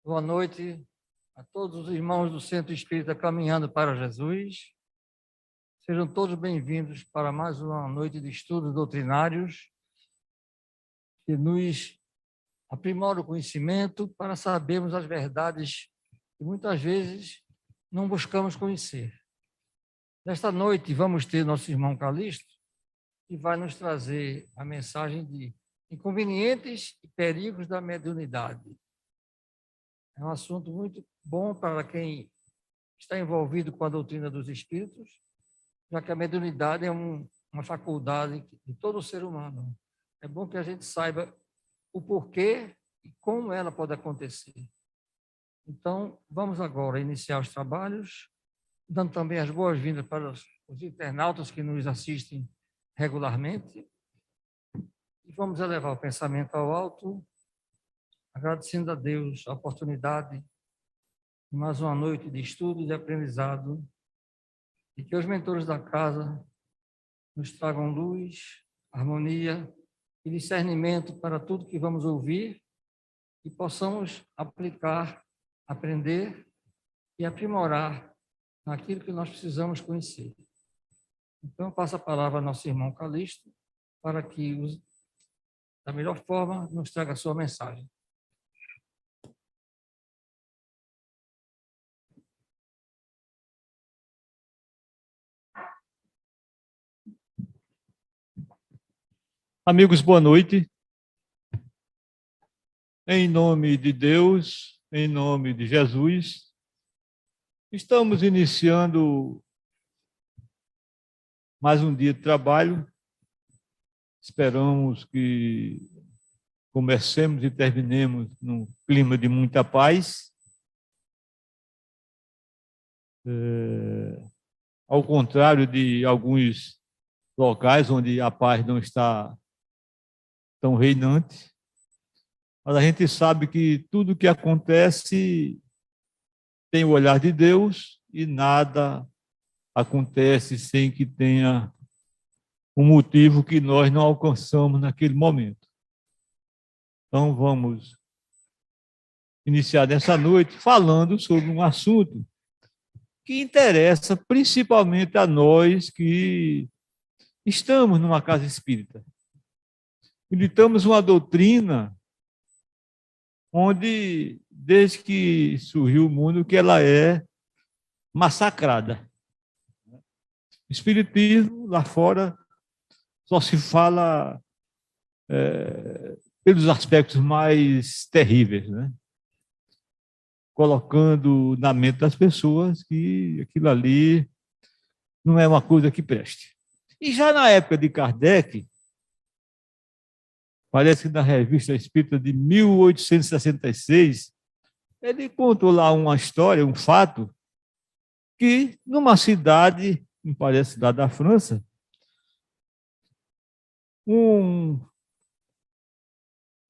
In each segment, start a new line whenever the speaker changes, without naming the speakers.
Boa noite a todos os irmãos do Centro Espírita Caminhando para Jesus. Sejam todos bem-vindos para mais uma noite de estudos doutrinários que nos aprimora o conhecimento para sabermos as verdades que muitas vezes não buscamos conhecer. Nesta noite vamos ter nosso irmão Calixto, que vai nos trazer a mensagem de inconvenientes e perigos da mediunidade. É um assunto muito bom para quem está envolvido com a doutrina dos espíritos, já que a mediunidade é uma faculdade de todo ser humano. É bom que a gente saiba o porquê e como ela pode acontecer. Então, vamos agora iniciar os trabalhos, dando também as boas-vindas para os internautas que nos assistem regularmente. E vamos elevar o pensamento ao alto, agradecendo a Deus a oportunidade de mais uma noite de estudo e de aprendizado, e que os mentores da casa nos tragam luz, harmonia e discernimento para tudo que vamos ouvir e possamos aplicar, aprender e aprimorar naquilo que nós precisamos conhecer. Então, eu passo a palavra ao nosso irmão Calixto para que, da melhor forma, nos traga a sua mensagem.
Amigos, boa noite. Em nome de Deus, em nome de Jesus, estamos iniciando mais um dia de trabalho. Esperamos que comecemos e terminemos num clima de muita paz. Ao contrário de alguns locais onde a paz não está tão reinante, mas a gente sabe que tudo que acontece tem o olhar de Deus e nada acontece sem que tenha um motivo que nós não alcançamos naquele momento. Então, vamos iniciar nessa noite falando sobre um assunto que interessa principalmente a nós que estamos numa casa espírita. Militamos uma doutrina onde, desde que surgiu o mundo, que ela é massacrada. O espiritismo, lá fora, só se fala pelos aspectos mais terríveis, né? Colocando na mente das pessoas que aquilo ali não é uma coisa que preste. E já na época de Kardec, parece que na Revista Espírita de 1866, ele contou lá uma história, um fato, que numa cidade, me parece cidade da França, um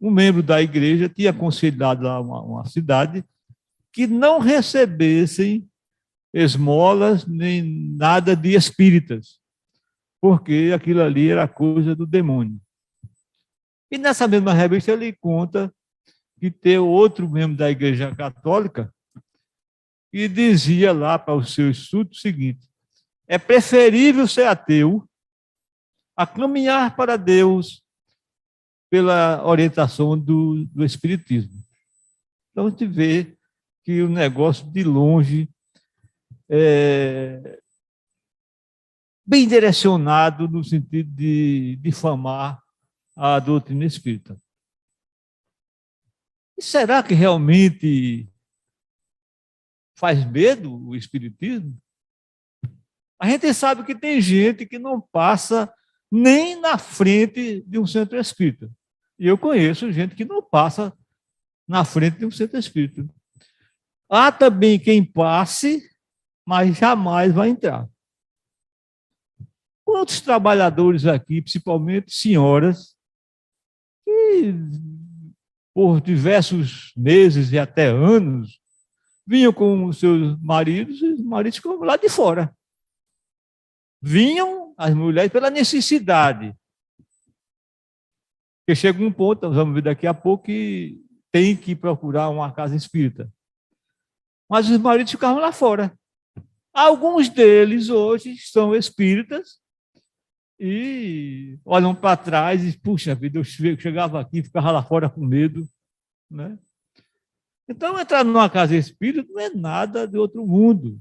membro da igreja tinha aconselhado lá uma cidade que não recebessem esmolas nem nada de espíritas, porque aquilo ali era coisa do demônio. E nessa mesma revista ele conta que tem outro membro da Igreja Católica que dizia lá para os seus súditos o seguinte: é preferível ser ateu a caminhar para Deus pela orientação do Espiritismo. Então a gente vê que o negócio de longe é bem direcionado no sentido de difamar a doutrina espírita. E será que realmente faz medo o espiritismo? A gente sabe que tem gente que não passa nem na frente de um centro espírita. E eu conheço gente que não passa na frente de um centro espírita. Há também quem passe, mas jamais vai entrar. Quantos trabalhadores aqui, principalmente senhoras, que por diversos meses e até anos vinham com os seus maridos e os maridos ficam lá de fora. Vinham as mulheres pela necessidade. Porque chega um ponto, nós vamos ver daqui a pouco, que tem que procurar uma casa espírita. Mas os maridos ficavam lá fora. Alguns deles hoje são espíritas e olham para trás e, puxa vida, eu chegava aqui, ficava lá fora com medo, né? Então, entrar numa casa espírita não é nada de outro mundo.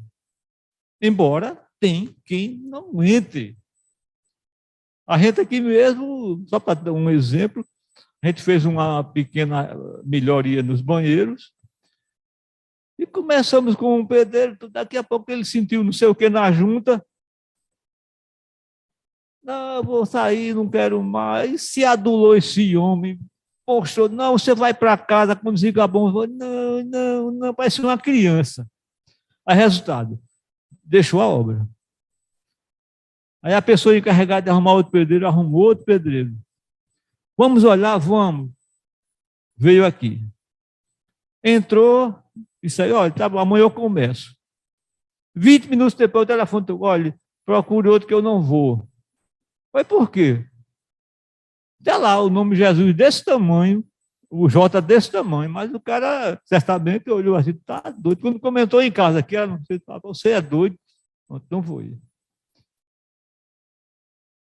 Embora tem quem não entre. A gente aqui mesmo, só para dar um exemplo, a gente fez uma pequena melhoria nos banheiros e começamos com um pedreiro, daqui a pouco ele sentiu não sei o que na junta. Não, vou sair, não quero mais. Se adulou esse homem, postou, não, você vai para casa, quando desliga bom, não, não, não, parece uma criança. Aí, resultado, deixou a obra. Aí a pessoa encarregada de arrumar outro pedreiro, arrumou outro pedreiro. Vamos olhar, vamos. Veio aqui. Entrou, disse aí, olha, tá bom, amanhã eu começo. 20 minutos depois o telefone, olha, procure outro que eu não vou. Mas por quê? Está lá o nome Jesus desse tamanho, o J desse tamanho, mas o cara certamente olhou assim, tá doido. Quando comentou em casa aqui, ela não sei, você é doido. Então foi.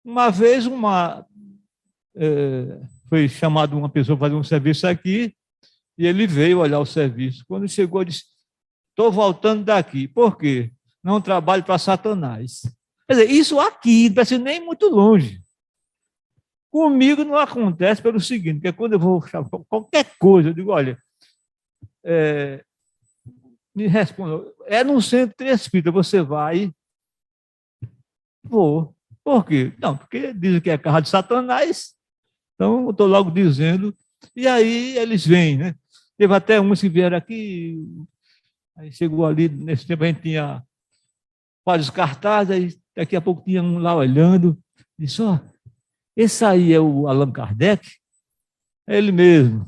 Uma vez foi chamado uma pessoa para fazer um serviço aqui, e ele veio olhar o serviço. Quando chegou, disse, estou voltando daqui. Por quê? Não trabalho para Satanás. Quer dizer, isso aqui, não parece nem muito longe. Comigo não acontece pelo seguinte, que é quando eu vou chamar qualquer coisa, eu digo, olha, me responda, é no centro espírita, você vai? Vou. Por quê? Não, porque dizem que é casa de Satanás, então eu estou logo dizendo, e aí eles vêm, né? Teve até uns que vieram aqui, aí chegou ali, nesse tempo a gente tinha vários cartazes, aí daqui a pouco tinha um lá olhando, disse, ó, esse aí é o Allan Kardec? É ele mesmo.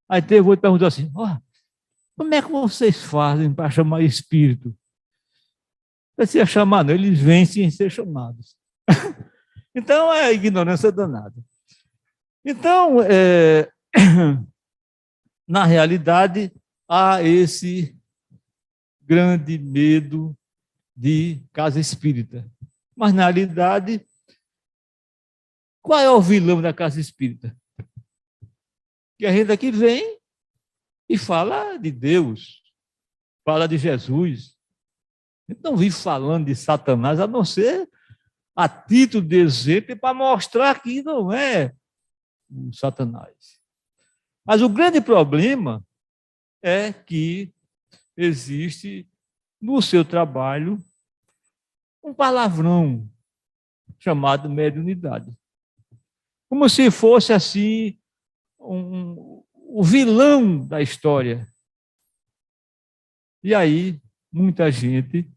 Aí teve outro que perguntou assim, ó, como é que vocês fazem para chamar espírito? Não precisa chamar, não, eles vêm sem ser chamados. Então, é a ignorância danada. Então, na realidade, há esse grande medo de casa espírita. Mas, na realidade, qual é o vilão da casa espírita? Que a gente aqui vem e fala de Deus, fala de Jesus. A gente não vive falando de Satanás, a não ser a título de exemplo para mostrar que não é o Satanás. Mas o grande problema é que existe no seu trabalho um palavrão chamado mediunidade. Como se fosse assim o vilão da história. E aí muita gente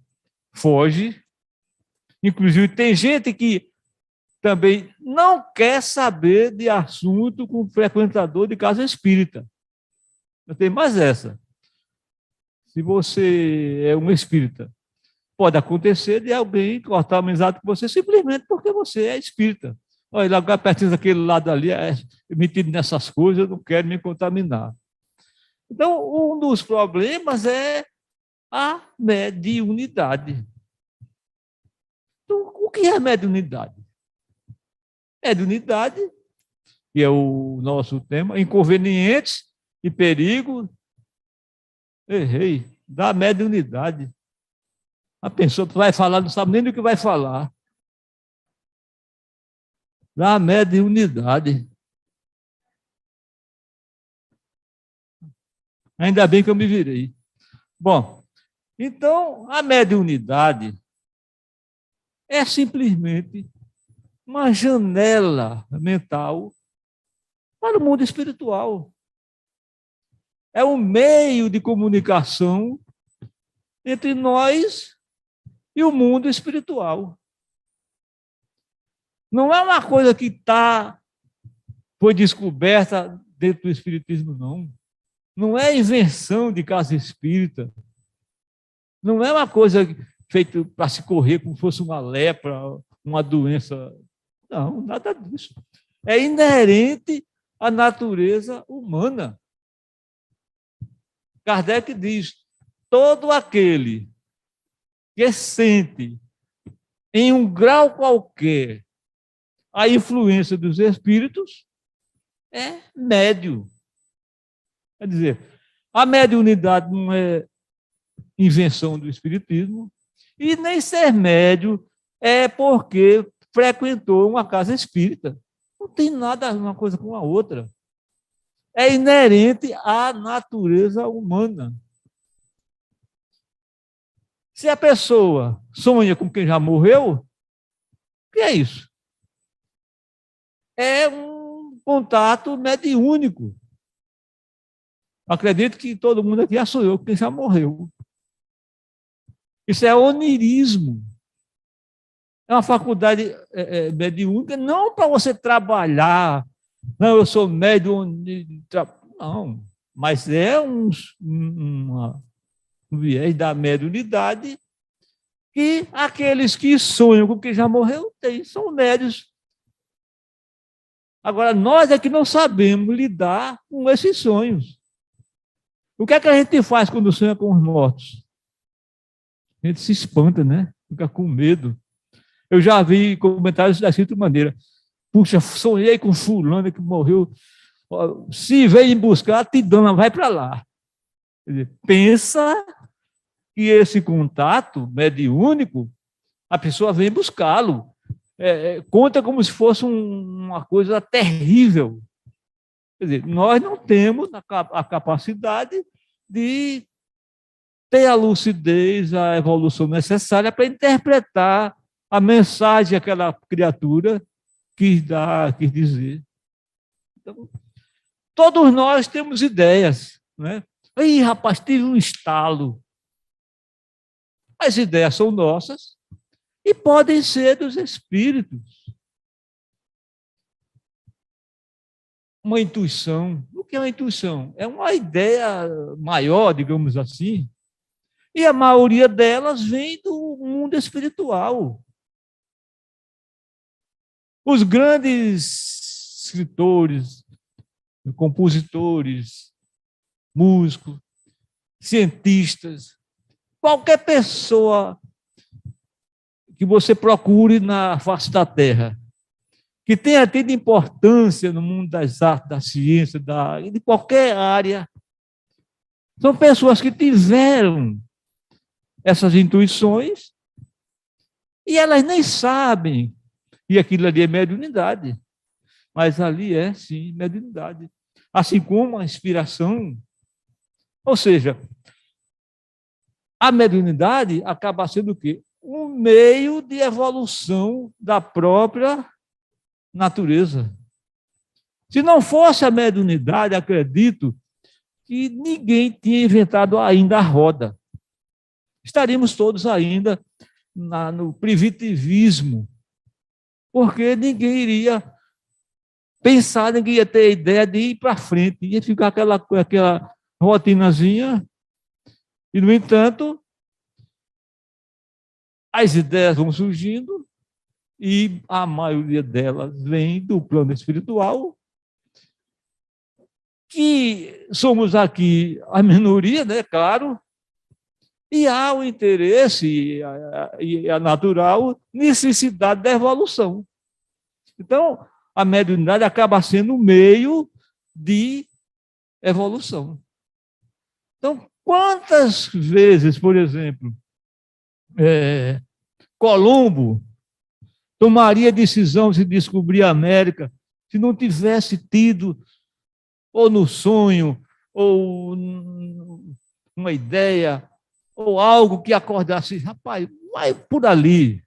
foge, inclusive tem gente que também não quer saber de assunto com frequentador de casa espírita. Não tem mais essa. Se você é um espírita, pode acontecer de alguém cortar a amizade com você simplesmente porque você é espírita. Olha, lá pertinho daquele lado ali, é metido nessas coisas, eu não quero me contaminar. Então, um dos problemas é a mediunidade. Então, o que é mediunidade? Mediunidade, que é o nosso tema, inconvenientes e perigo, da mediunidade. A pessoa vai falar, não sabe nem do que vai falar. Da mediunidade. Ainda bem que eu me virei. Bom, então, a mediunidade é simplesmente uma janela mental para o mundo espiritual. É um meio de comunicação entre nós e o mundo espiritual. Não é uma coisa que foi descoberta dentro do espiritismo, não. Não é invenção de casa espírita. Não é uma coisa feita para se correr como se fosse uma lepra, uma doença. Não, nada disso. É inerente à natureza humana. Kardec diz: todo aquele que sente em um grau qualquer a influência dos espíritos é médio. Quer dizer, a mediunidade não é invenção do espiritismo e nem ser médio é porque frequentou uma casa espírita. Não tem nada uma coisa com a outra. É inerente à natureza humana. Se a pessoa sonha com quem já morreu, o que é isso? É um contato mediúnico. Acredito que todo mundo aqui já sonhou com quem já morreu. Isso é onirismo. É uma faculdade mediúnica, não para você trabalhar. Não, eu sou médium. Não, mas é um viés da mediunidade que aqueles que sonham com quem já morreu têm, são médios. Agora, nós é que não sabemos lidar com esses sonhos. O que é que a gente faz quando sonha com os mortos? A gente se espanta, né? Fica com medo. Eu já vi comentários da seguinte maneira: puxa, sonhei com fulano que morreu. Se vem buscar, te dando, vai para lá. Quer dizer, pensa que esse contato mediúnico, a pessoa vem buscá-lo. Conta como se fosse uma coisa terrível. Quer dizer, nós não temos a capacidade de ter a lucidez, a evolução necessária para interpretar a mensagem que aquela criatura quis dizer. Então, todos nós temos ideias, né? Aí, rapaz, tive um estalo. As ideias são nossas e podem ser dos espíritos. Uma intuição. O que é uma intuição? É uma ideia maior, digamos assim, e a maioria delas vem do mundo espiritual. Os grandes escritores, compositores, músicos, cientistas, qualquer pessoa que você procure na face da Terra, que tenha tido importância no mundo das artes, da ciência, de qualquer área, são pessoas que tiveram essas intuições e elas nem sabem. E aquilo ali é mediunidade. Mas ali é, sim, mediunidade. Assim como a inspiração. Ou seja, a mediunidade acaba sendo o quê? Um meio de evolução da própria natureza. Se não fosse a mediunidade, acredito que ninguém tinha inventado ainda a roda. Estaríamos todos ainda no primitivismo, porque ninguém iria pensar, ninguém ia ter a ideia de ir para frente, ia ficar aquela rotinazinha, e, no entanto, as ideias vão surgindo, e a maioria delas vem do plano espiritual, que somos aqui a minoria, né, claro, e há o interesse e a natural necessidade da evolução. Então, a mediunidade acaba sendo um meio de evolução. Então, quantas vezes, por exemplo, Colombo tomaria a decisão de descobrir a América se não tivesse tido, ou no sonho, ou uma ideia, ou algo que acordasse, rapaz, vai por ali.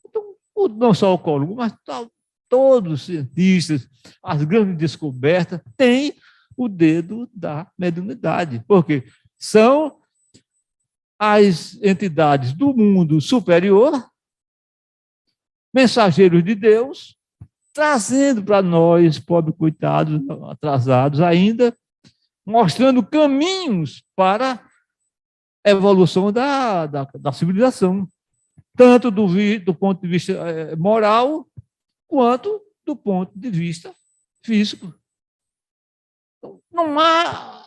Então, não só o Colombo, mas todos os cientistas, as grandes descobertas, têm o dedo da mediunidade, porque são as entidades do mundo superior, mensageiros de Deus, trazendo para nós, pobres coitados, atrasados ainda, mostrando caminhos para a evolução da civilização, tanto do ponto de vista moral, quanto do ponto de vista físico. Então, não há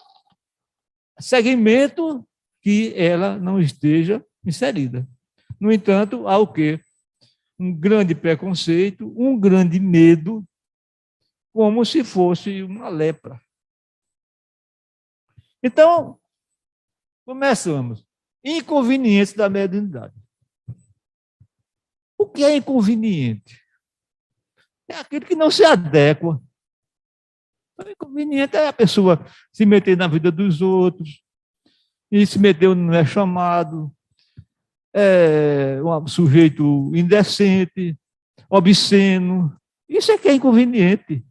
segmento que ela não esteja inserida. No entanto, há o quê? Um grande preconceito, um grande medo, como se fosse uma lepra. Então, começamos. Inconvenientes da mediunidade. O que é inconveniente? É aquilo que não se adequa. O inconveniente é a pessoa se meter na vida dos outros, e se meter onde não é chamado, é um sujeito indecente, obsceno. Isso é que é inconveniente.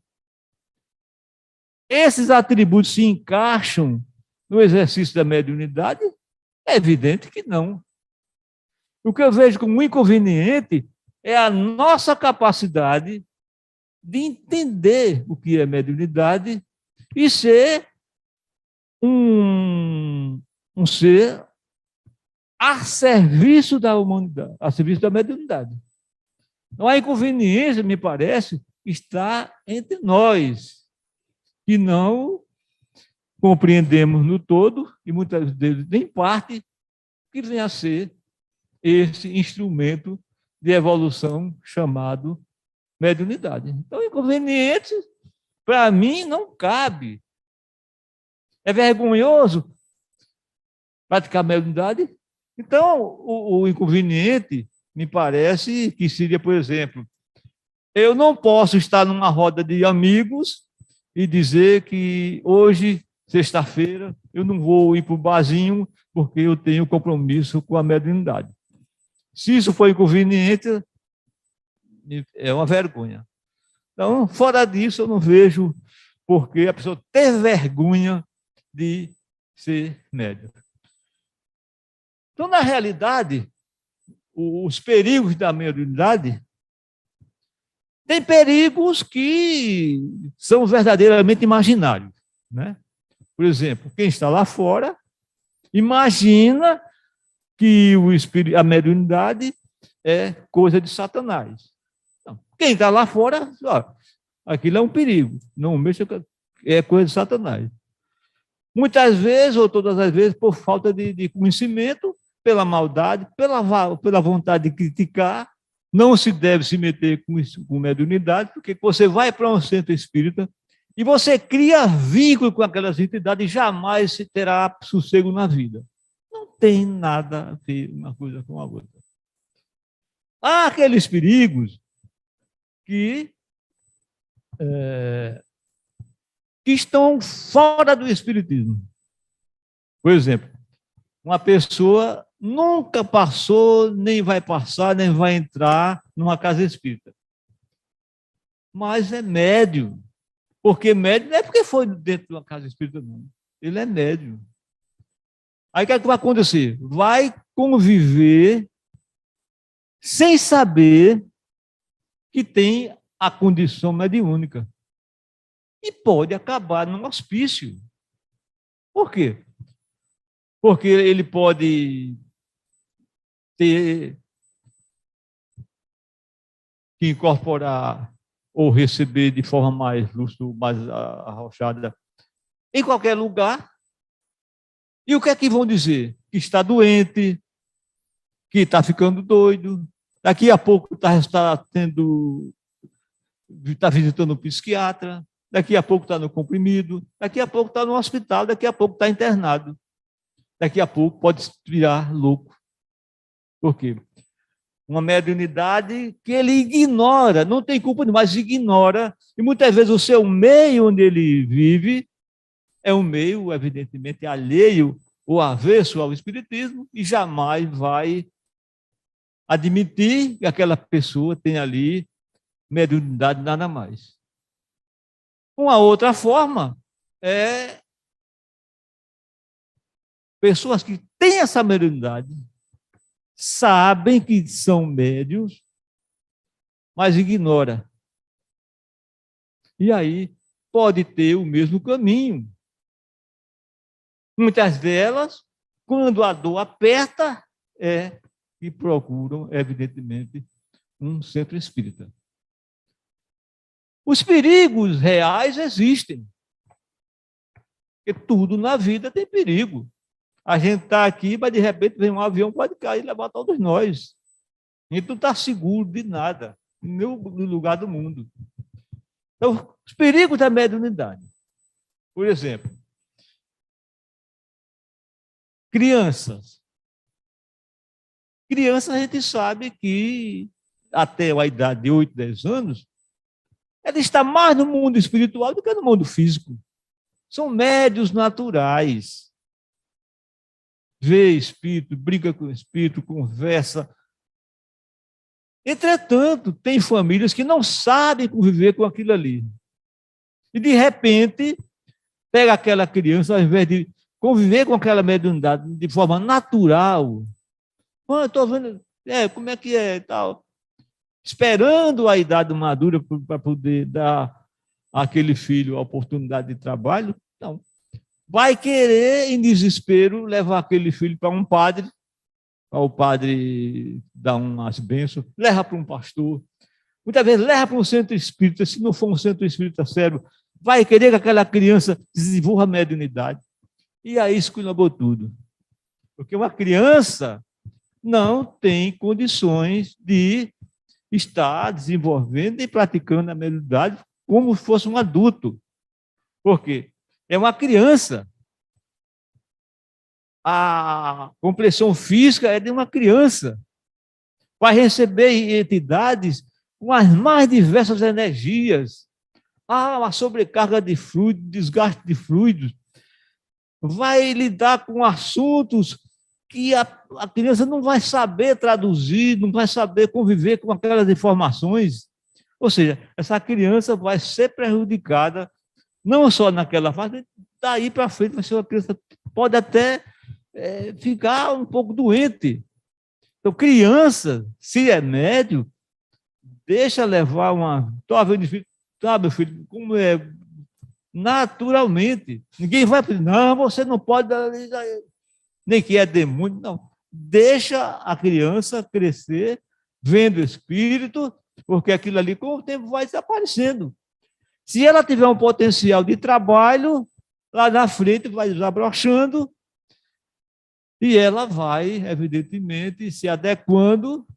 Esses atributos se encaixam no exercício da mediunidade? É evidente que não. O que eu vejo como inconveniente é a nossa capacidade de entender o que é mediunidade e ser um ser a serviço da humanidade, a serviço da mediunidade. Não há inconveniência, me parece, está entre nós, que não compreendemos no todo, e muitas vezes nem parte, que vem a ser esse instrumento de evolução chamado mediunidade. Então, inconveniente, para mim, não cabe. É vergonhoso praticar mediunidade? Então, o inconveniente, me parece que seria, por exemplo, eu não posso estar numa roda de amigos e dizer que hoje, sexta-feira, eu não vou ir para o barzinho porque eu tenho compromisso com a mediunidade. Se isso for inconveniente, é uma vergonha. Então, fora disso, eu não vejo por que a pessoa ter vergonha de ser médium. Então, na realidade, os perigos da mediunidade, tem perigos que são verdadeiramente imaginários, né? Por exemplo, quem está lá fora imagina que a mediunidade é coisa de Satanás. Não. Quem está lá fora, ó, aquilo é um perigo, não mexa, é coisa de Satanás. Muitas vezes, ou todas as vezes, por falta de conhecimento, pela maldade, pela vontade de criticar, não se deve se meter com mediunidade, porque você vai para um centro espírita e você cria vínculo com aquelas entidades e jamais se terá sossego na vida. Não tem nada a ver uma coisa com a outra. Há aqueles perigos que estão fora do espiritismo. Por exemplo, uma pessoa nunca passou, nem vai passar, nem vai entrar numa casa espírita. Mas é médium. Porque médium não é porque foi dentro de uma casa espírita, não. Ele é médium. Aí o que é que vai acontecer? Vai conviver sem saber que tem a condição mediúnica. E pode acabar num hospício. Por quê? Porque ele pode ter que incorporar ou receber de forma mais lúcida, mais arrochada, em qualquer lugar. E o que é que vão dizer? Que está doente, que está ficando doido, daqui a pouco está visitando um psiquiatra, daqui a pouco está no comprimido, daqui a pouco está no hospital, daqui a pouco está internado. Daqui a pouco pode virar louco. Por quê? Uma mediunidade que ele ignora, não tem culpa, mas ignora, e muitas vezes o seu meio onde ele vive é um meio, evidentemente, alheio ou avesso ao espiritismo, e jamais vai admitir que aquela pessoa tem ali mediunidade nada mais. Uma outra forma é pessoas que têm essa mediunidade, sabem que são médiuns, mas ignora. E aí pode ter o mesmo caminho. Muitas delas, quando a dor aperta, que procuram, evidentemente, um centro espírita. Os perigos reais existem. Porque tudo na vida tem perigo. A gente está aqui, mas de repente vem um avião, pode cair e levar todos nós. A gente não está seguro de nada, em nenhum lugar do mundo. Então, os perigos da mediunidade. Por exemplo, crianças. Criança, a gente sabe que até a idade de 8, 10 anos, ela está mais no mundo espiritual do que no mundo físico. São médios naturais. Vê espírito, brinca com o espírito, conversa. Entretanto, tem famílias que não sabem conviver com aquilo ali. E, de repente, pega aquela criança, ao invés de conviver com aquela mediunidade de forma natural. Eu estou vendo, como é que é e tal. Esperando a idade madura para poder dar àquele filho a oportunidade de trabalho. Não. Vai querer, em desespero, levar aquele filho para um padre, para o padre dar umas bênçãos, leva para um pastor. Muitas vezes leva para um centro espírita, se não for um centro espírita sério, vai querer que aquela criança desenvolva a mediunidade. E aí esculhambou tudo. Porque uma criança não tem condições de estar desenvolvendo e praticando a mediunidade como se fosse um adulto. Por quê? É uma criança. A complexão física é de uma criança. Vai receber entidades com as mais diversas energias. Uma sobrecarga de fluido, desgaste de fluidos. Vai lidar com assuntos que a criança não vai saber traduzir, não vai saber conviver com aquelas informações. Ou seja, essa criança vai ser prejudicada, não só naquela fase, daí para frente vai ser uma criança, pode até ficar um pouco doente. Então, criança, se é médio, deixa levar uma... Tá, meu filho, como é naturalmente. Ninguém vai pedir, não, você não pode, nem que é demônio, não. Deixa a criança crescer, vendo o espírito, porque aquilo ali, com o tempo, vai desaparecendo. Se ela tiver um potencial de trabalho, lá na frente vai desabrochando e ela vai, evidentemente, se adequando.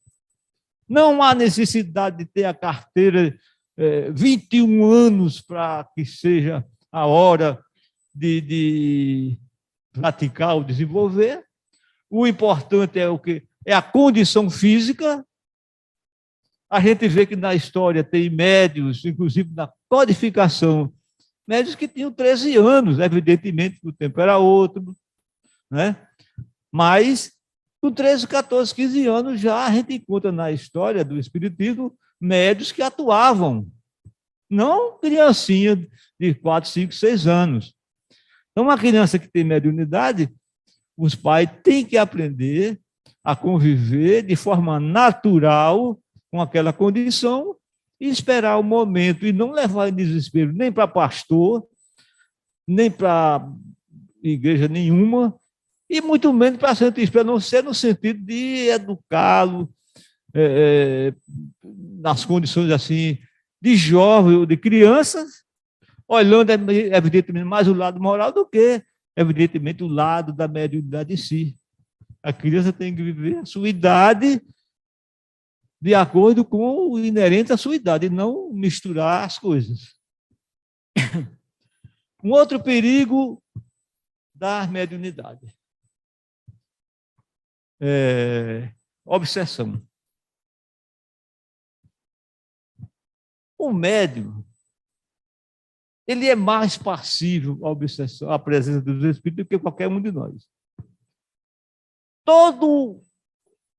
Não há necessidade de ter a carteira 21 anos para que seja a hora de praticar ou desenvolver. O importante é o quê? É a condição física. A gente vê que na história tem médios, inclusive na codificação, médios que tinham 13 anos, evidentemente, o tempo era outro, né? Mas, com 13, 14, 15 anos, já a gente encontra na história do espiritismo médios que atuavam, não criancinha de 4, 5, 6 anos. Então, uma criança que tem mediunidade, os pais têm que aprender a conviver de forma natural com aquela condição e esperar o momento e não levar em desespero nem para pastor, nem para igreja nenhuma, e muito menos para centro espírita, a não ser no sentido de educá-lo nas condições assim de jovem ou de crianças, olhando evidentemente mais o lado moral do que evidentemente o lado da mediunidade em si. A criança tem que viver a sua idade de acordo com o inerente à sua idade, e não misturar as coisas. Um outro perigo da mediunidade. Obsessão. O médium, ele é mais passível à obsessão, à presença dos espíritos do que qualquer um de nós.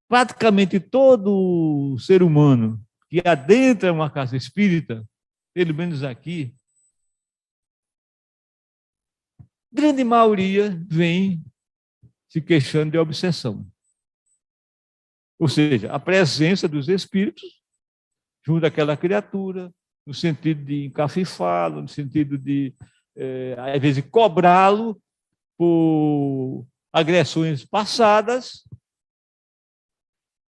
Praticamente todo ser humano que adentra uma casa espírita, pelo menos aqui, grande maioria vem se queixando de obsessão. Ou seja, a presença dos espíritos junto àquela criatura, no sentido de encafifá-lo, no sentido de, às vezes, cobrá-lo por agressões passadas.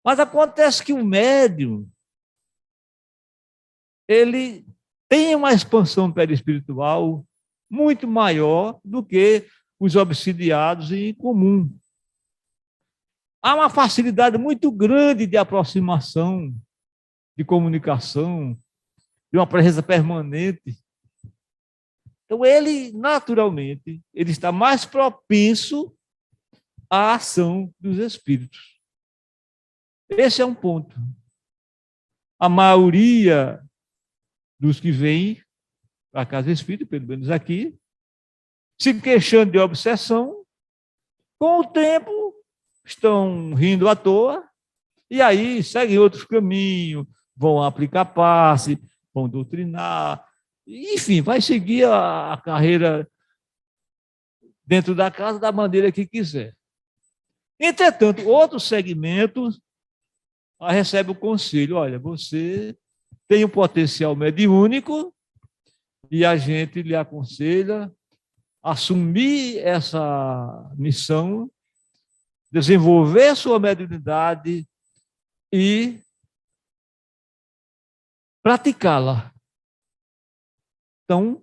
Mas acontece que o médium, ele tem uma expansão perispiritual muito maior do que os obsidiados em comum. Há uma facilidade muito grande de aproximação, de comunicação, de uma presença permanente. Então, ele, naturalmente, ele está mais propenso à ação dos espíritos. Esse é um ponto. A maioria dos que vêm para a casa espírita, pelo menos aqui, se queixando de obsessão, com o tempo estão rindo à toa, e aí seguem outros caminhos, vão aplicar passe, vão doutrinar, enfim, vai seguir a carreira dentro da casa da maneira que quiser. Entretanto, outros segmentos recebem o conselho: olha, você tem um potencial mediúnico e a gente lhe aconselha assumir essa missão, desenvolver sua mediunidade e praticá-la. Então,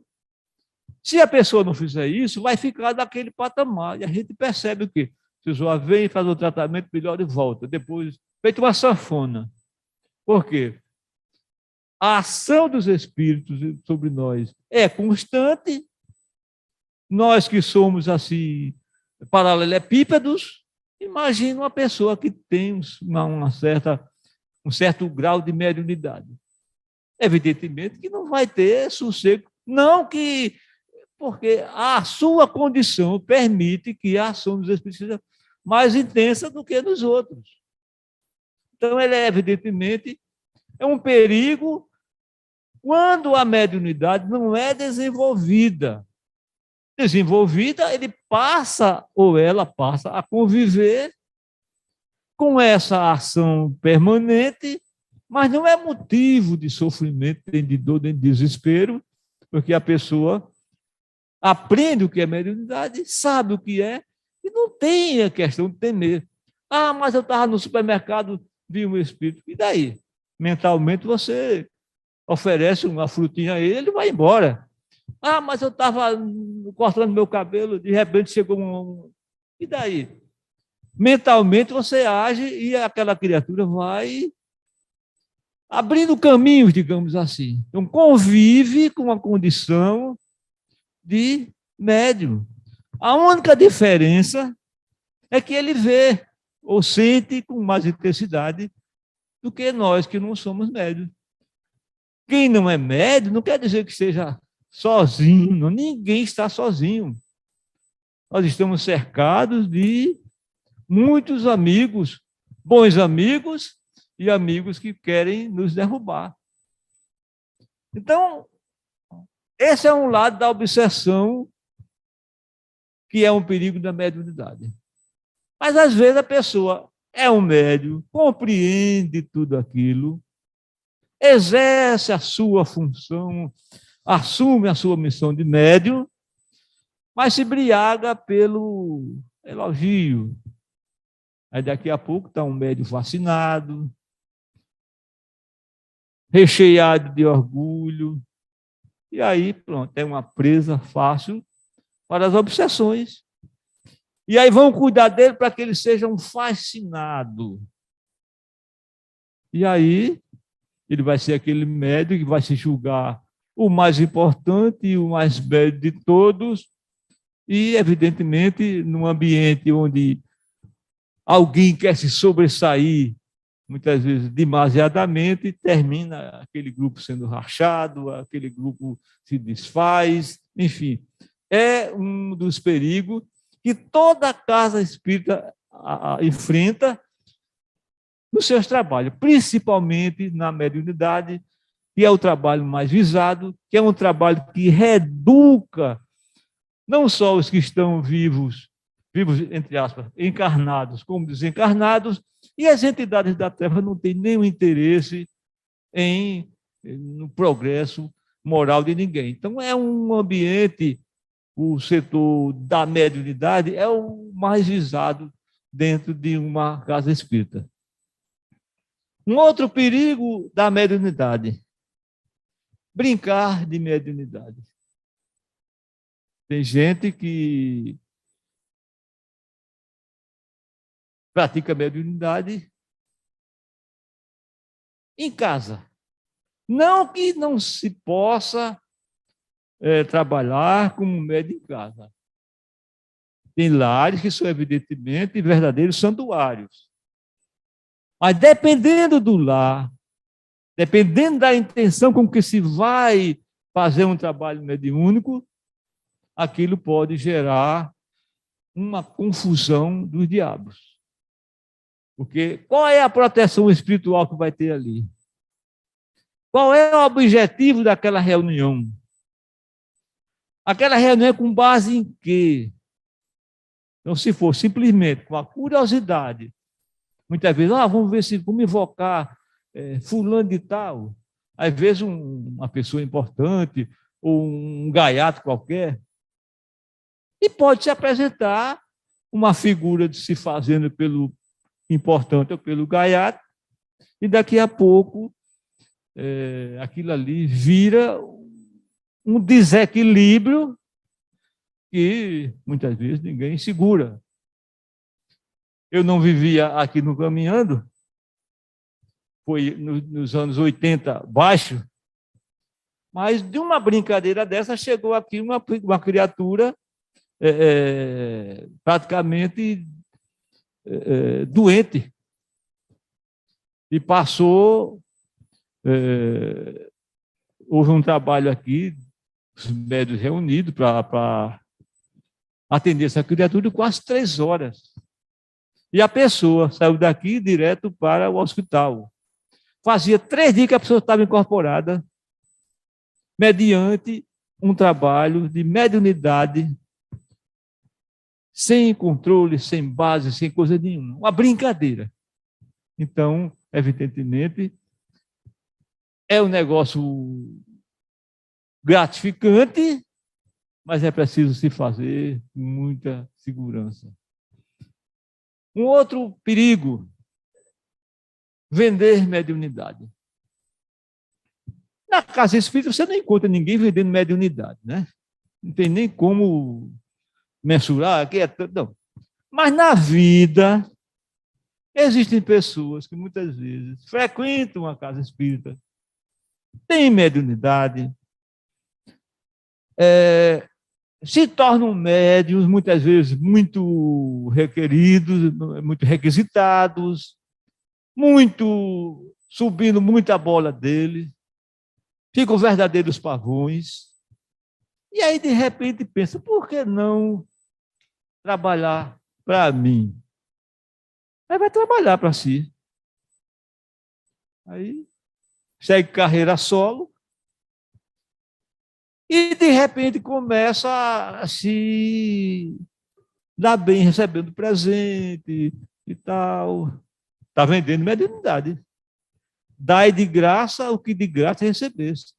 se a pessoa não fizer isso, vai ficar naquele patamar. E a gente percebe o quê? A pessoa vem, faz o tratamento melhor e volta. Depois, feito uma sanfona. Por quê? A ação dos espíritos sobre nós é constante. Nós que somos assim, paralelepípedos, imagina uma pessoa que tem um certo grau de mediunidade. Evidentemente que não vai ter sossego, não que, porque a sua condição permite que a ação dos espíritos seja mais intensa do que nos outros. Então, ele evidentemente é um perigo quando a mediunidade não é desenvolvida. Desenvolvida, ele passa, ou ela passa, a conviver com essa ação permanente, mas não é motivo de sofrimento, nem de dor, nem de desespero, porque a pessoa aprende o que é mediunidade, sabe o que é, e não tem a questão de temer. Ah, mas eu estava no supermercado, vi um espírito. E daí? Mentalmente você oferece uma frutinha a ele, ele vai embora. Ah, mas eu estava cortando meu cabelo, de repente chegou um. E daí? Mentalmente você age e aquela criatura vai abrindo caminhos, digamos assim. Então, convive com a condição de médium. A única diferença é que ele vê ou sente com mais intensidade do que nós que não somos médios. Quem não é médio não quer dizer que esteja sozinho, ninguém está sozinho. Nós estamos cercados de muitos amigos, bons amigos e amigos que querem nos derrubar. Então, esse é um lado da obsessão que é um perigo da mediunidade. Mas, às vezes, a pessoa é um médium, compreende tudo aquilo, exerce a sua função, assume a sua missão de médium, mas se embriaga pelo elogio. Aí daqui a pouco está um médium fascinado, recheado de orgulho, e aí pronto, é uma presa fácil para as obsessões. E aí vão cuidar dele para que ele seja um fascinado. E aí ele vai ser aquele médium que vai se julgar o mais importante e o mais belo de todos, e, evidentemente, num ambiente onde alguém quer se sobressair, muitas vezes demasiadamente, termina aquele grupo sendo rachado, aquele grupo se desfaz, enfim. É um dos perigos que toda casa espírita enfrenta nos seus trabalhos, principalmente na mediunidade, que é o trabalho mais visado, que é um trabalho que reeduca não só os que estão vivos, entre aspas, encarnados, como desencarnados, e as entidades da Terra não têm nenhum interesse no progresso moral de ninguém. Então, é um ambiente, o setor da mediunidade é o mais visado dentro de uma casa espírita. Um outro perigo da mediunidade: brincar de mediunidade. Tem gente que pratica mediunidade em casa. Não que não se possa trabalhar como médium em casa. Tem lares que são evidentemente verdadeiros santuários. Mas dependendo do lar, dependendo da intenção com que se vai fazer um trabalho mediúnico, aquilo pode gerar uma confusão dos diabos. Porque qual é a proteção espiritual que vai ter ali? Qual é o objetivo daquela reunião? Aquela reunião é com base em quê? Então, se for simplesmente com a curiosidade, muitas vezes, vamos ver se vamos invocar fulano de tal, às vezes uma pessoa importante, ou um gaiato qualquer, e pode se apresentar uma figura de se fazendo pelo importante ou pelo gaiato, e daqui a pouco aquilo ali vira um desequilíbrio que muitas vezes ninguém segura. Eu não vivia aqui no Caminhando, foi nos anos 80 baixo, mas de uma brincadeira dessa chegou aqui uma criatura praticamente doente e passou. Houve um trabalho aqui, os médicos reunidos para atender essa criatura quase 3 horas. E a pessoa saiu daqui direto para o hospital. Fazia 3 dias que a pessoa estava incorporada, mediante um trabalho de mediunidade, sem controle, sem base, sem coisa nenhuma. Uma brincadeira. Então, evidentemente, é um negócio gratificante, mas é preciso se fazer com muita segurança. Um outro perigo, vender mediunidade. Na casa espírita você não encontra ninguém vendendo mediunidade, né? Não tem nem como mensurar, que é tanto, não. Mas na vida, existem pessoas que muitas vezes frequentam a casa espírita, têm mediunidade, se tornam médiuns, muitas vezes muito requeridos, muito requisitados, subindo muito a bola deles, ficam verdadeiros pavões, e aí, de repente, pensa, por que não trabalhar para mim? Aí vai trabalhar para si. Aí segue carreira solo, e, de repente, começa a se dar bem, recebendo presente e tal. Está vendendo mediunidade. Dai de graça o que de graça recebesse.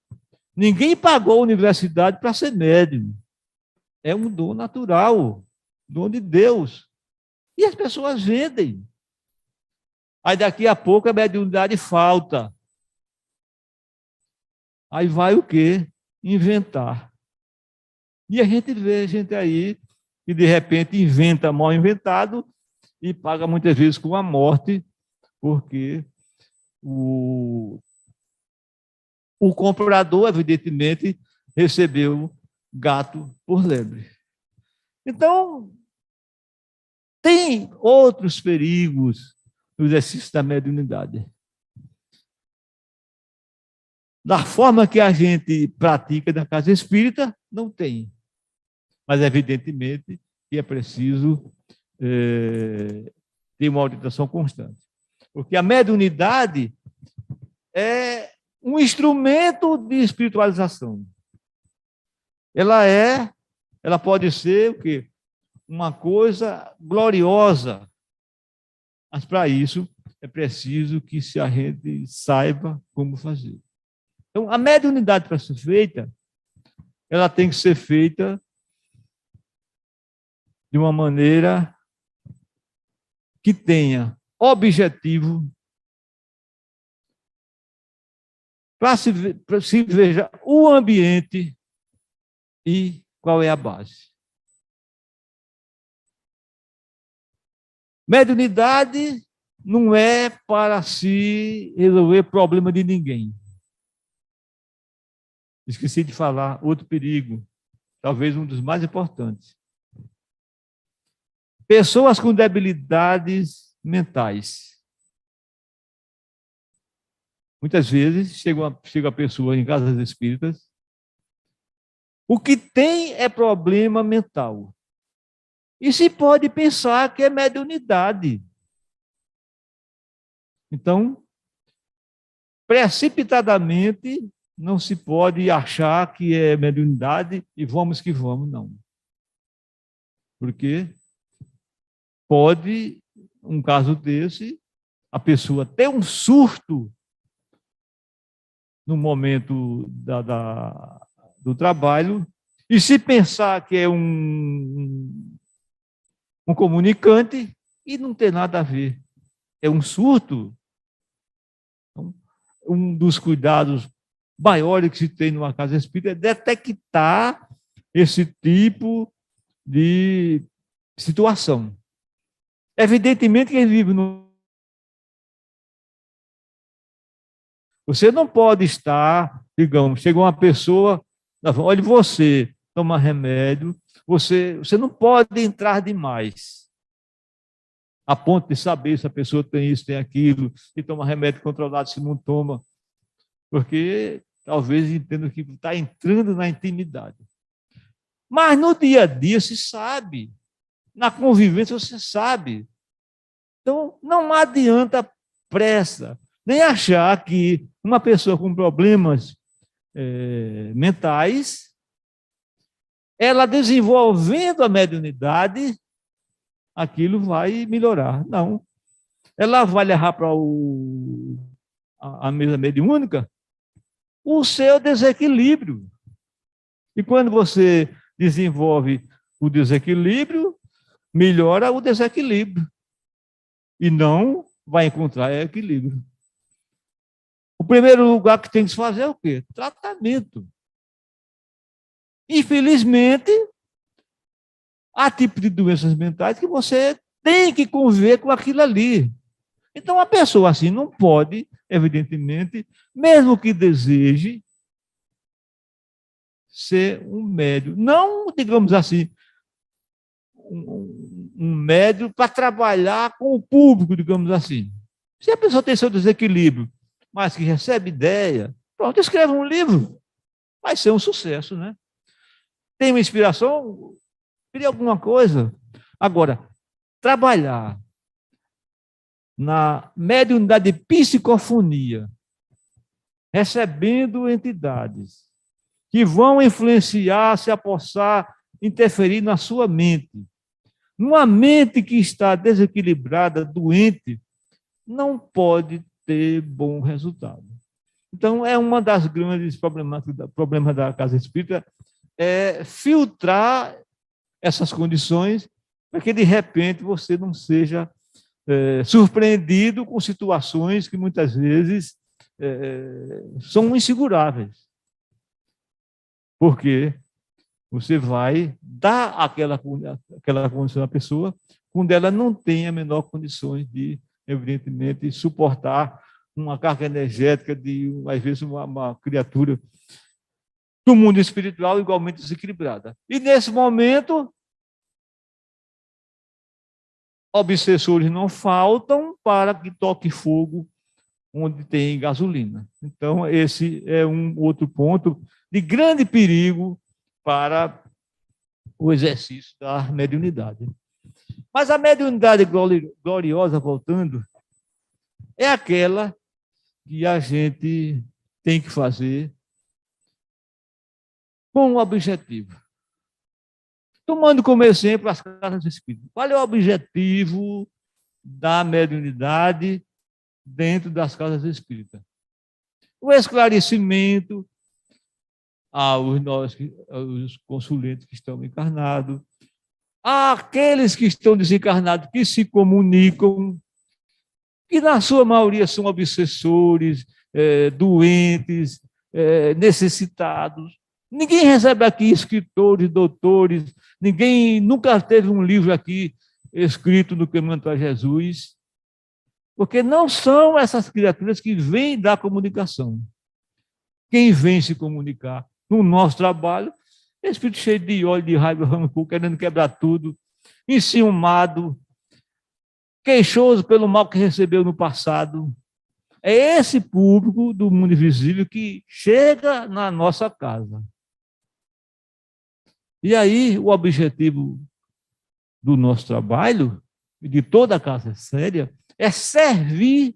Ninguém pagou a universidade para ser médium. É um dom natural, dom de Deus. E as pessoas vendem. Aí daqui a pouco a mediunidade falta. Aí vai o quê? Inventar. E a gente vê gente aí que de repente inventa mal inventado e paga muitas vezes com a morte, porque o comprador, evidentemente, recebeu gato por lebre. Então, tem outros perigos no exercício da mediunidade. Da forma que a gente pratica na casa espírita, não tem. Mas, evidentemente, que é preciso ter uma orientação constante. Porque a mediunidade é um instrumento de espiritualização. Ela pode ser o quê? Uma coisa gloriosa. Mas, para isso, é preciso que a gente saiba como fazer. Então, a mediunidade, para ser feita, ela tem que ser feita de uma maneira que tenha objetivo para se veja o ambiente e qual é a base. Mediunidade não é para se resolver problema de ninguém. Esqueci de falar, outro perigo, talvez um dos mais importantes. Pessoas com debilidades mentais. Muitas vezes chega a pessoa em casas espíritas, o que tem é problema mental. E se pode pensar que é mediunidade. Então, precipitadamente, não se pode achar que é mediunidade e vamos que vamos, não. Porque pode, um caso desse, a pessoa ter um surto no momento do trabalho, e se pensar que é um comunicante, e não tem nada a ver. É um surto. Então, um dos cuidados maiores que se tem numa casa espírita é detectar esse tipo de situação. Evidentemente que ele vive no... Você não pode estar, digamos, chega uma pessoa, olha, você toma remédio, você não pode entrar demais, a ponto de saber se a pessoa tem isso, tem aquilo, e toma remédio controlado, se não toma, porque talvez entenda que está entrando na intimidade. Mas no dia a dia se sabe, na convivência você sabe. Então, não adianta pressa, nem achar que uma pessoa com problemas mentais, ela desenvolvendo a mediunidade, aquilo vai melhorar. Não. Ela vai levar para a mesa mediúnica o seu desequilíbrio. E quando você desenvolve o desequilíbrio, melhora o desequilíbrio. E não vai encontrar equilíbrio. O primeiro lugar que tem que se fazer é o quê? Tratamento. Infelizmente, há tipos de doenças mentais que você tem que conviver com aquilo ali. Então, a pessoa assim não pode, evidentemente, mesmo que deseje, ser um médium. Não, digamos assim, um médium para trabalhar com o público, digamos assim. Se a pessoa tem seu desequilíbrio, mas que recebe ideia, pronto, escreve um livro, vai ser um sucesso, né? Tem uma inspiração, cria alguma coisa. Agora, trabalhar na mediunidade de psicofonia, recebendo entidades que vão influenciar, se apossar, interferir na sua mente. Numa mente que está desequilibrada, doente, não pode ter bom resultado. Então, é uma das grandes problemas da casa espírita, é filtrar essas condições para que, de repente, você não seja surpreendido com situações que, muitas vezes, são inseguráveis. Porque você vai dar aquela condição à pessoa quando ela não tem a menor condições de, evidentemente, suportar uma carga energética de, às vezes, uma criatura do mundo espiritual igualmente desequilibrada. E, nesse momento, obsessores não faltam para que toque fogo onde tem gasolina. Então, esse é um outro ponto de grande perigo para o exercício da mediunidade. Mas a mediunidade gloriosa, voltando, é aquela que a gente tem que fazer com um objetivo. Tomando como exemplo as casas espíritas. Qual é o objetivo da mediunidade dentro das casas espíritas? O esclarecimento aos consulentes que estão encarnados, àqueles que estão desencarnados, que se comunicam, que na sua maioria são obsessores, doentes, necessitados. Ninguém recebe aqui escritores, doutores, ninguém nunca teve um livro aqui escrito no Caminhando para Jesus, porque não são essas criaturas que vêm da comunicação. Quem vem se comunicar no nosso trabalho, espírito cheio de ódio, de raiva, rancor, querendo quebrar tudo, enciumado, queixoso pelo mal que recebeu no passado. É esse público do mundo invisível que chega na nossa casa. E aí, o objetivo do nosso trabalho, e de toda a casa séria, é servir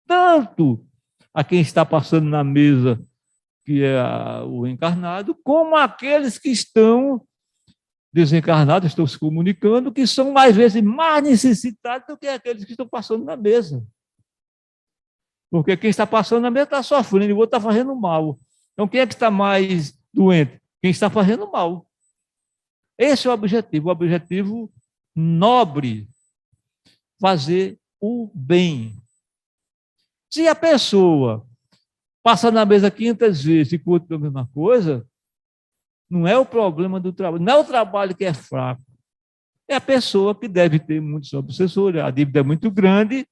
tanto a quem está passando na mesa, que é o encarnado, como aqueles que estão desencarnados, estão se comunicando, que são, às vezes, mais necessitados do que aqueles que estão passando na mesa. Porque quem está passando na mesa está sofrendo, e o outro está fazendo mal. Então, quem é que está mais doente? Quem está fazendo mal. Esse é o objetivo nobre, fazer o bem. Se a pessoa passa na mesa 500 vezes e continua a mesma coisa, não é o problema do trabalho, não é o trabalho que é fraco, é a pessoa que deve ter muitos obsessores, a dívida é muito grande,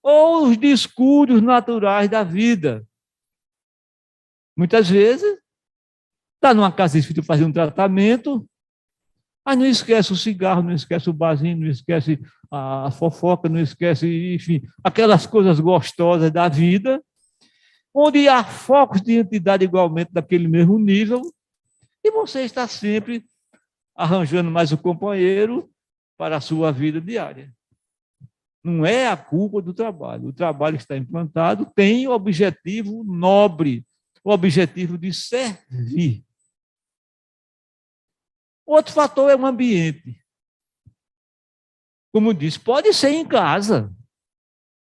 ou os descuidos naturais da vida. Muitas vezes, está numa casa espírita fazendo um tratamento, mas não esquece o cigarro, não esquece o barzinho, não esquece a fofoca, não esquece, enfim, aquelas coisas gostosas da vida, onde há focos de entidade igualmente daquele mesmo nível, e você está sempre arranjando mais um companheiro para a sua vida diária. Não é a culpa do trabalho. O trabalho que está implantado tem o objetivo nobre, o objetivo de servir. Outro fator é o ambiente. Como disse, pode ser em casa,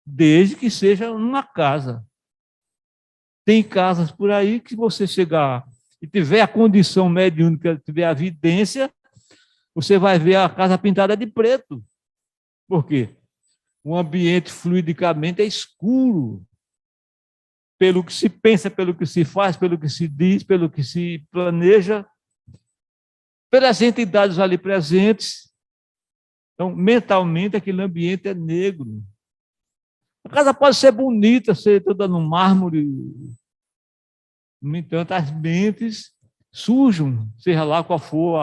desde que seja uma casa. Tem casas por aí que você chegar e tiver a condição mediúnica, tiver a evidência, você vai ver a casa pintada de preto. Por quê? O ambiente fluidicamente é escuro. Pelo que se pensa, pelo que se faz, pelo que se diz, pelo que se planeja, pelas entidades ali presentes. Então, mentalmente, aquele ambiente é negro. A casa pode ser bonita, ser toda no mármore. No entanto, as mentes sujam, seja lá qual for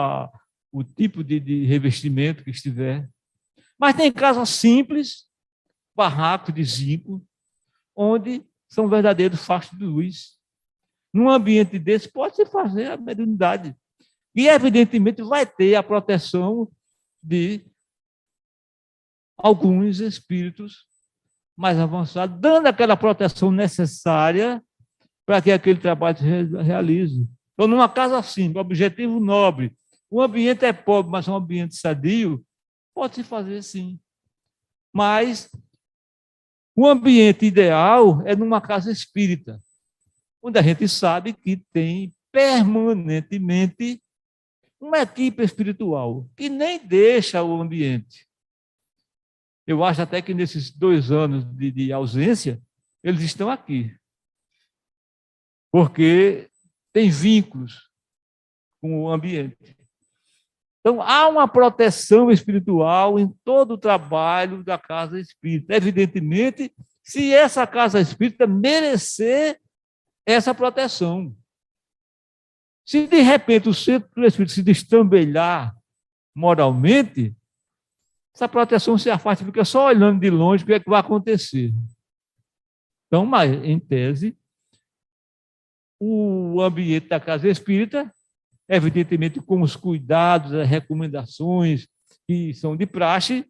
o tipo de revestimento que estiver. Mas tem casas simples, barracos de zinco, onde são verdadeiros fachos de luz. Num ambiente desse, pode-se fazer a mediunidade. E, evidentemente, vai ter a proteção de alguns espíritos mais avançados, dando aquela proteção necessária para que aquele trabalho se realize. Então, numa casa assim, objetivo nobre, o ambiente é pobre, mas é um ambiente sadio, pode-se fazer sim. Mas o ambiente ideal é numa casa espírita, onde a gente sabe que tem permanentemente uma equipe espiritual que nem deixa o ambiente. Eu acho até que nesses 2 anos de ausência, eles estão aqui. Porque tem vínculos com o ambiente. Então, há uma proteção espiritual em todo o trabalho da casa espírita. Evidentemente, se essa casa espírita merecer essa proteção. Se, de repente, o centro do espírito se destrambelhar moralmente, essa proteção se afasta, fica só olhando de longe o que é que vai acontecer. Então, mas, em tese, o ambiente da casa espírita, evidentemente com os cuidados, as recomendações que são de praxe,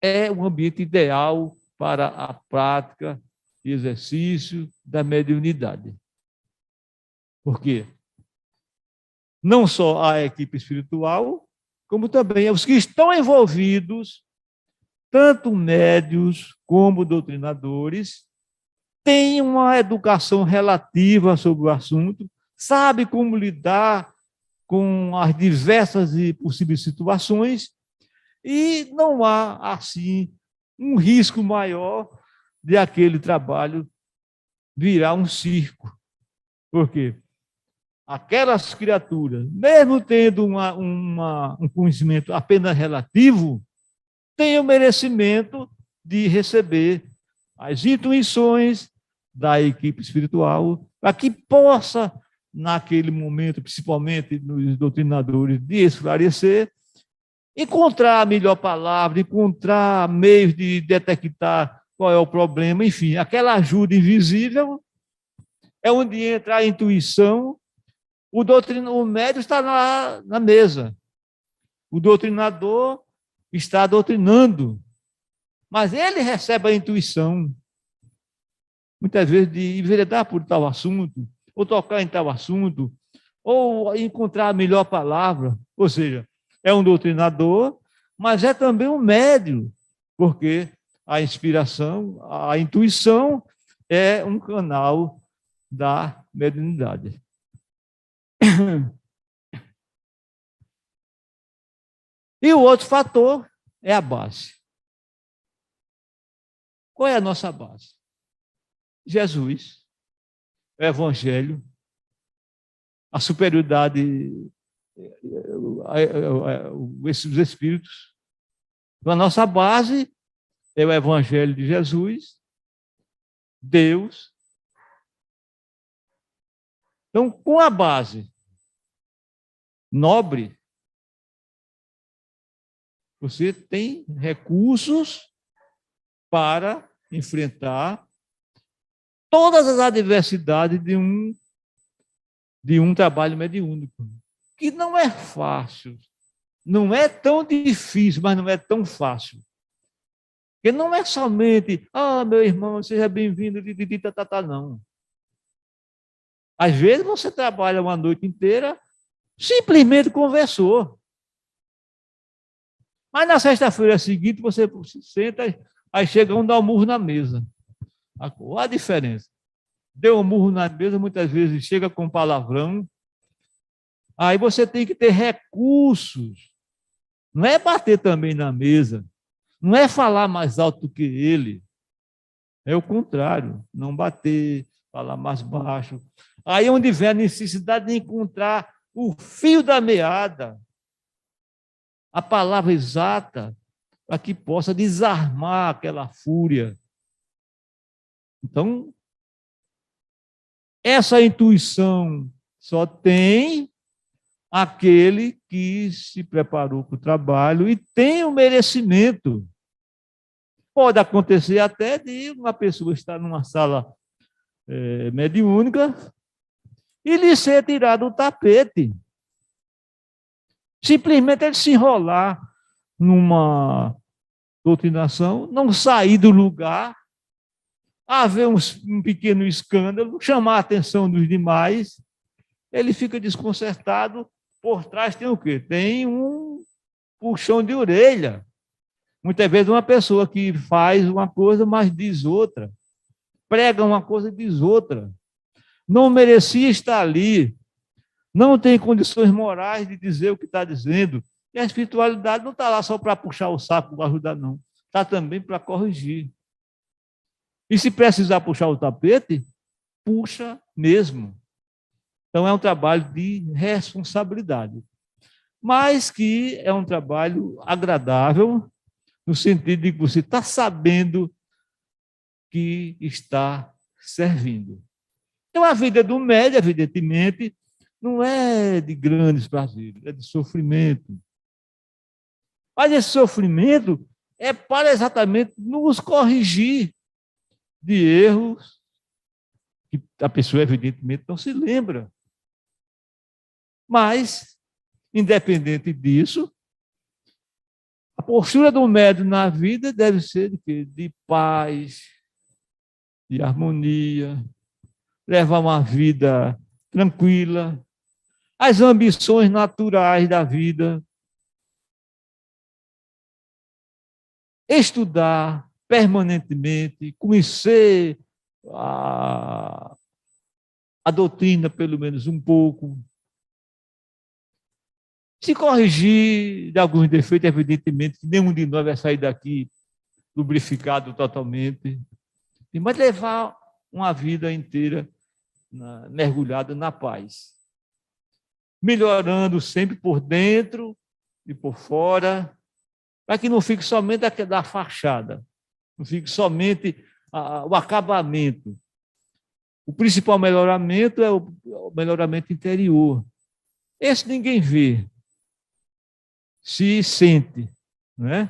é um ambiente ideal para a prática e exercício da mediunidade. Por quê? Não só a equipe espiritual, como também os que estão envolvidos, tanto médios como doutrinadores, têm uma educação relativa sobre o assunto, sabe como lidar com as diversas e possíveis situações, e não há, assim, um risco maior de aquele trabalho virar um circo. Por quê? Aquelas criaturas, mesmo tendo um conhecimento apenas relativo, tem o merecimento de receber as intuições da equipe espiritual, para que possa, naquele momento, principalmente nos doutrinadores, de esclarecer, encontrar a melhor palavra, encontrar meios de detectar qual é o problema, enfim, aquela ajuda invisível é onde entra a intuição. O médium está na mesa, o doutrinador está doutrinando, mas ele recebe a intuição, muitas vezes, de enveredar por tal assunto, ou tocar em tal assunto, ou encontrar a melhor palavra. Ou seja, é um doutrinador, mas é também um médium, porque a inspiração, a intuição é um canal da mediunidade. E o outro fator é a base. Qual é a nossa base? Jesus, o Evangelho, a superioridade, esses espíritos. A nossa base é o Evangelho de Jesus, Deus. Então, com a base nobre, você tem recursos para enfrentar todas as adversidades de um trabalho mediúnico, que não é fácil, não é tão difícil, mas não é tão fácil. Porque não é somente, meu irmão, seja bem-vindo, não. Às vezes você trabalha uma noite inteira, simplesmente conversou. Mas na sexta-feira seguinte você senta, aí chega um dá um murro na mesa. Olha a diferença. Deu um murro na mesa, muitas vezes chega com palavrão. Aí você tem que ter recursos. Não é bater também na mesa. Não é falar mais alto do que ele. É o contrário. Não bater, falar mais baixo. Aí é onde vem a necessidade de encontrar o fio da meada, a palavra exata, para que possa desarmar aquela fúria. Então, essa intuição só tem aquele que se preparou para o trabalho e tem o merecimento. Pode acontecer até de uma pessoa estar numa sala mediúnica e lhe ser tirado o tapete. Simplesmente ele se enrolar numa doutrinação, não sair do lugar, haver um pequeno escândalo, chamar a atenção dos demais, ele fica desconcertado. Por trás tem o quê? Tem um puxão de orelha. Muitas vezes uma pessoa que faz uma coisa, mas diz outra. Prega uma coisa e diz outra. Não merecia estar ali. Não tem condições morais de dizer o que está dizendo. E a espiritualidade não está lá só para puxar o saco, para ajudar, não. Está também para corrigir. E se precisar puxar o tapete, puxa mesmo. Então, é um trabalho de responsabilidade. Mas que é um trabalho agradável, no sentido de que você está sabendo que está servindo. Então, a vida do médium, evidentemente, não é de grandes prazeres, é de sofrimento. Mas esse sofrimento é para exatamente nos corrigir de erros que a pessoa, evidentemente, não se lembra. Mas, independente disso, a postura do médium na vida deve ser de quê? De paz, de harmonia, levar uma vida tranquila, as ambições naturais da vida, estudar permanentemente, conhecer a doutrina, pelo menos um pouco, se corrigir de alguns defeitos, evidentemente, que nenhum de nós vai sair daqui lubrificado totalmente, mas levar uma vida inteira mergulhada na paz, melhorando sempre por dentro e por fora, para que não fique somente da fachada, não fique somente o acabamento. O principal melhoramento é o melhoramento interior. Esse ninguém vê, se sente, né?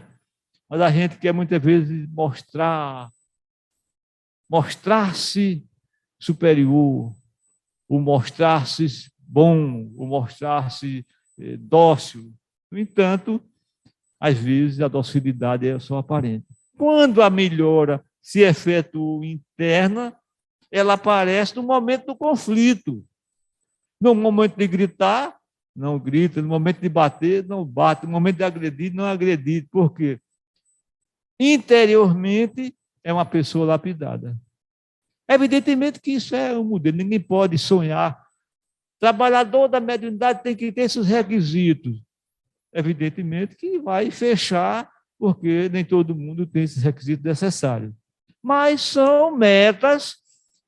Mas a gente quer muitas vezes mostrar-se superior, o mostrar-se bom, o mostrar-se dócil. No entanto, às vezes a docilidade é só aparente. Quando a melhora se efetua interna, ela aparece no momento do conflito. No momento de gritar, não grita. No momento de bater, não bate. No momento de agredir, não agredir. Por quê? Interiormente, é uma pessoa lapidada. Evidentemente que isso é um modelo. Ninguém pode sonhar. Trabalhador da mediunidade tem que ter esses requisitos. Evidentemente que vai fechar, porque nem todo mundo tem esses requisitos necessários. Mas são metas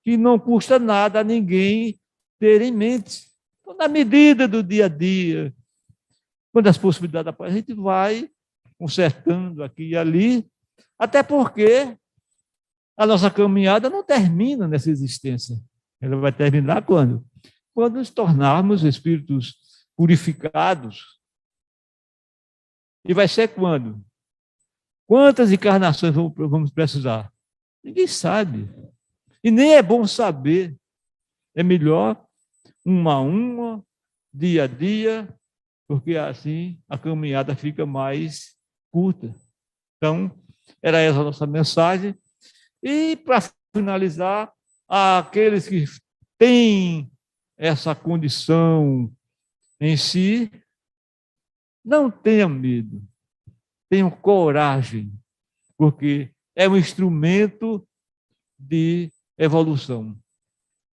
que não custa nada a ninguém ter em mente. Então, na medida do dia a dia, quando as possibilidades aparecem, a gente vai consertando aqui e ali, até porque a nossa caminhada não termina nessa existência. Ela vai terminar quando? Quando nos tornarmos espíritos purificados. E vai ser quando? Quantas encarnações vamos precisar? Ninguém sabe. E nem é bom saber. É melhor uma a uma, dia a dia, porque assim a caminhada fica mais curta. Então, era essa a nossa mensagem. E, para finalizar, aqueles que têm essa condição em si, não tenham medo, tenham coragem, porque é um instrumento de evolução.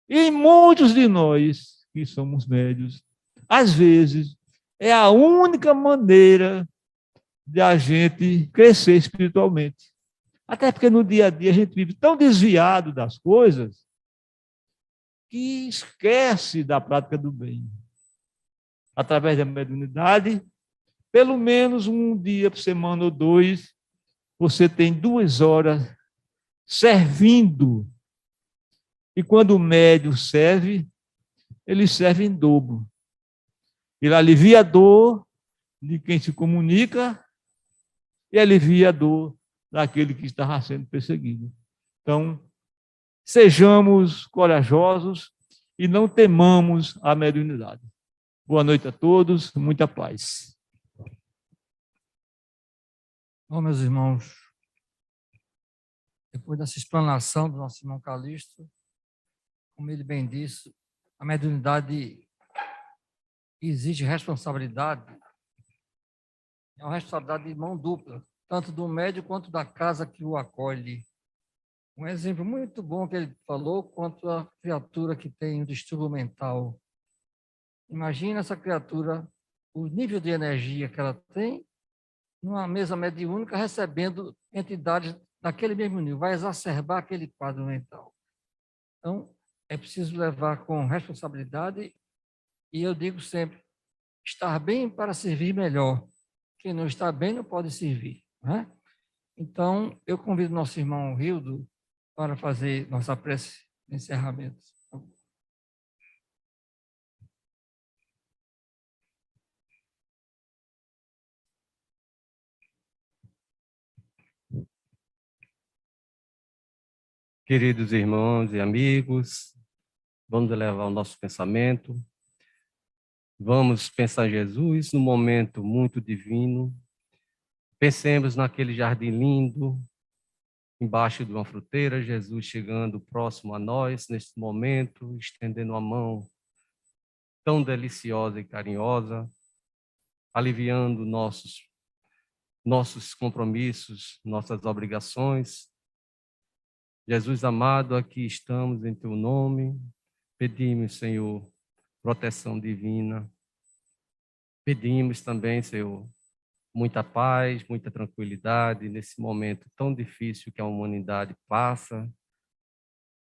E muitos de nós, que somos médios, às vezes, é a única maneira de a gente crescer espiritualmente. Até porque no dia a dia a gente vive tão desviado das coisas que esquece da prática do bem. Através da mediunidade, pelo menos um dia por semana ou dois, você tem 2 horas servindo. E quando o médium serve, ele serve em dobro. Ele alivia a dor de quem se comunica e alivia a dor daquele que estava sendo perseguido. Então, sejamos corajosos e não temamos a mediunidade. Boa noite a todos, muita paz.
Bom, meus irmãos, depois dessa explanação do nosso irmão Calixto, como ele bem disse, a mediunidade exige responsabilidade, é uma responsabilidade de mão dupla, tanto do médium quanto da casa que o acolhe. Um exemplo muito bom que ele falou quanto a criatura que tem um distúrbio mental. Imagina essa criatura, o nível de energia que ela tem, numa mesa mediúnica, recebendo entidades daquele mesmo nível, vai exacerbar aquele quadro mental. Então, é preciso levar com responsabilidade e eu digo sempre, estar bem para servir melhor. Quem não está bem não pode servir. Né? Então, eu convido nosso irmão Rildo para fazer nossa prece de encerramento.
Queridos irmãos e amigos, vamos elevar o nosso pensamento. Vamos pensar em Jesus num momento muito divino. Pensemos naquele jardim lindo, embaixo de uma fruteira, Jesus chegando próximo a nós neste momento, estendendo a mão tão deliciosa e carinhosa, aliviando nossos compromissos, nossas obrigações. Jesus amado, aqui estamos em teu nome, pedimos, Senhor, proteção divina. Pedimos também, Senhor, muita paz, muita tranquilidade nesse momento tão difícil que a humanidade passa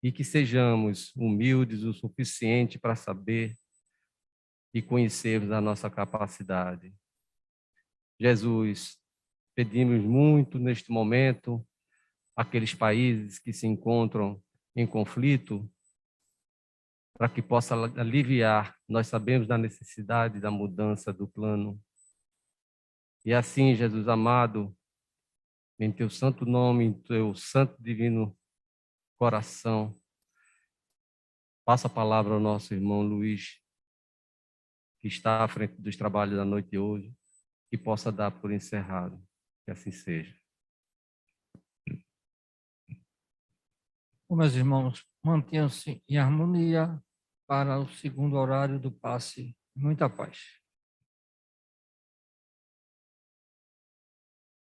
e que sejamos humildes o suficiente para saber e conhecermos a nossa capacidade. Jesus, Pedimos muito neste momento aqueles países que se encontram em conflito, para que possa aliviar. Nós sabemos da necessidade da mudança do plano. E assim, Jesus amado, em teu santo nome, em teu santo divino coração, passa a palavra ao nosso irmão Luiz, que está à frente dos trabalhos da noite de hoje, que possa dar por encerrado. Que assim seja.
Meus irmãos, mantenham-se em harmonia para o segundo horário do passe. Muita paz.